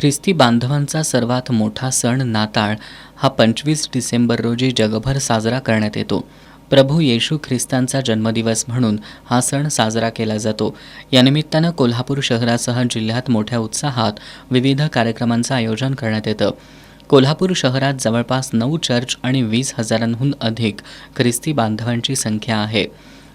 ख्रिस्ती बांधवांचा सर्वात मोठा सण नाताळ हा 25 डिसेंबर रोजी जगभर साजरा करण्यात येतो. प्रभू येशू ख्रिस्तांचा जन्मदिवस म्हणून हा सण साजरा केला जातो. या निमित्तानं कोल्हापूर शहरासह जिल्ह्यात मोठ्या उत्साहात विविध कार्यक्रमांचं आयोजन करण्यात येतं. कोल्हापूर शहरात जवळपास 9 चर्च आणि 20,000हून अधिक ख्रिस्ती बांधवांची संख्या आहे.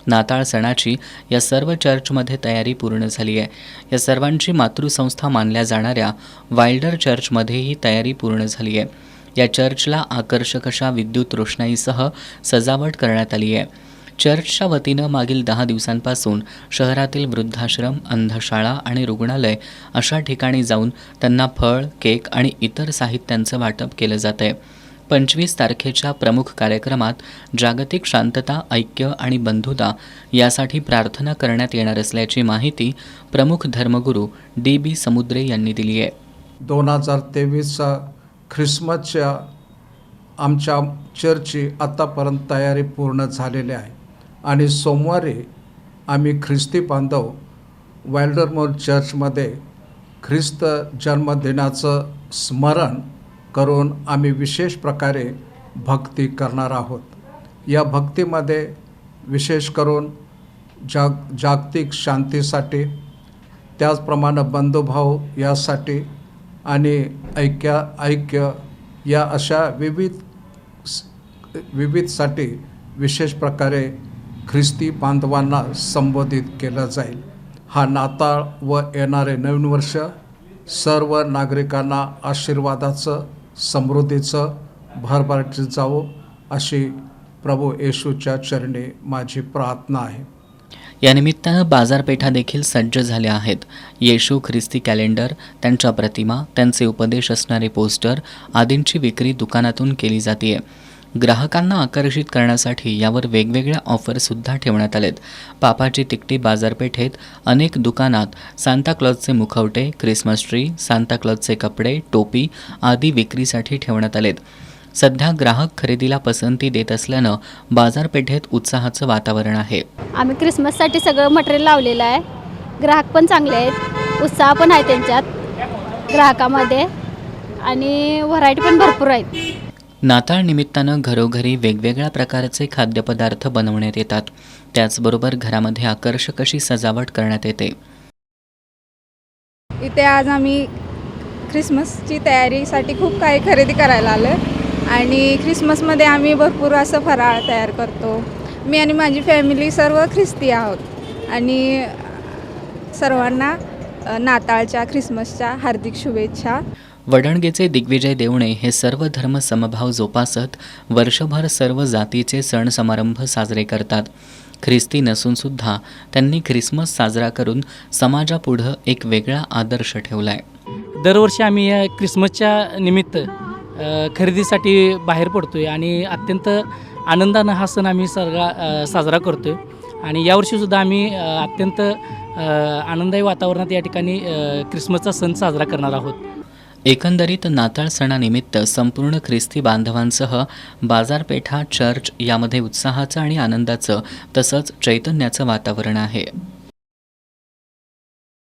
नाताळ सणाची या सर्व चर्चमध्ये तयारी पूर्ण झाली आहे. या सर्वांची मातृसंस्था मानल्या जाणाऱ्या वाइल्डर चर्चमध्येही तयारी पूर्ण झाली आहे. या चर्चला आकर्षक अशा विद्युत रोषणाईसह सजावट करण्यात आली आहे. चर्चच्या वतीनं मागील 10 दिवसांपासून शहरातील वृद्धाश्रम, अंधशाळा आणि रुग्णालय अशा ठिकाणी जाऊन त्यांना फळ, केक आणि इतर साहित्यांचं वाटप केलं जात आहे. 25 तारखेच्या प्रमुख कार्यक्रमात जागतिक शांतता, ऐक्य आणि बंधुता यासाठी प्रार्थना करण्यात येणार असल्याची माहिती प्रमुख धर्मगुरू D.B. समुद्रे यांनी दिली आहे. 2023 ख्रिसमसच्या आमच्या चर्चची आतापर्यंत तयारी पूर्ण झालेली आहे आणि सोमवारी आम्ही ख्रिस्ती बांधव वाइल्डरमोर चर्चमध्ये ख्रिस्त जन्मदिनाचं स्मरण करून आम्ही विशेष प्रकारे भक्ती करणार आहोत. या भक्तीमध्ये विशेष करून जागतिक शांतीसाठी, त्याचप्रमाणे बंधुभाव यासाठी आणि ऐक्य या अशा विविधसाठी विशेष प्रकारे ख्रिस्ती बांधवांना संबोधित केलं जाईल. हा नाताळ व येणारे नवीन वर्ष सर्व नागरिकांना आशीर्वादाचं, समृद्धीचं, भरभराटीचं जावो अशी प्रभू येशूच्या चरणी माझी प्रार्थना आहे. या निमित्तानं बाजारपेठा देखील सज्ज झाल्या आहेत. येशू ख्रिस्ती कॅलेंडर, त्यांच्या प्रतिमा, त्यांचे उपदेश असणारे पोस्टर आदींची विक्री दुकानातून केली जाते. ग्राहकांना आकर्षित करण्यासाठी यावर वेगवेगळ्या ऑफरसुद्धा ठेवण्यात आलेत. पापाची तिकटी बाजारपेठेत अनेक दुकानात सांताक्लॉजचे मुखवटे, ख्रिसमस ट्री, सांताक्लॉजचे कपडे, टोपी आदी विक्रीसाठी ठेवण्यात आलेत. सध्या ग्राहक खरेदीला पसंती देत असल्यानं बाजारपेठेत उत्साहाचं वातावरण आहे. आम्ही ख्रिसमससाठी सगळं मटेरियल लावलेलं आहे. ग्राहक पण चांगले आहेत, उत्साह पण आहे त्यांच्यात ग्राहकामध्ये आणि व्हरायटी पण भरपूर आहेत. नाताळ निमित्तानं घरोघरी वेगवेगळ्या प्रकारचे खाद्यपदार्थ बनवण्यात येतात. त्याचबरोबर घरामध्ये आकर्षक अशी सजावट करण्यात येते. इथे आज आम्ही ख्रिसमसची तयारीसाठी खूप काही खरेदी करायला आलो आणि ख्रिसमसमध्ये आम्ही भरपूर असं फराळ तयार करतो. मी आणि माझी फॅमिली सर्व ख्रिस्ती आहोत आणि सर्वांना नाताळच्या, ख्रिसमसच्या हार्दिक शुभेच्छा. वडणगेचे दिग्विजय देवणे हे सर्व धर्म समभाव जोपासत वर्षभर सर्व जातीचे सण समारंभ साजरे करतात. ख्रिस्ती नसूनसुद्धा त्यांनी ख्रिसमस साजरा करून समाजापुढं एक वेगळा आदर्श ठेवला आहे. दरवर्षी आम्ही या ख्रिसमसच्या निमित्त खरेदीसाठी बाहेर पडतो आहे आणि अत्यंत आनंदानं हा सण आम्ही साजरा करतो आहे आणि यावर्षीसुद्धा आम्ही अत्यंत आनंदायी वातावरणात या ठिकाणी ख्रिसमसचा सण साजरा करणार आहोत. एकंदरीत नाताळ सणानिमित्त संपूर्ण ख्रिस्ती बांधवांसह बाजारपेठा, चर्च यामध्ये उत्साहाचं आणि आनंदाचं तसंच चैतन्याचं वातावरण आहे.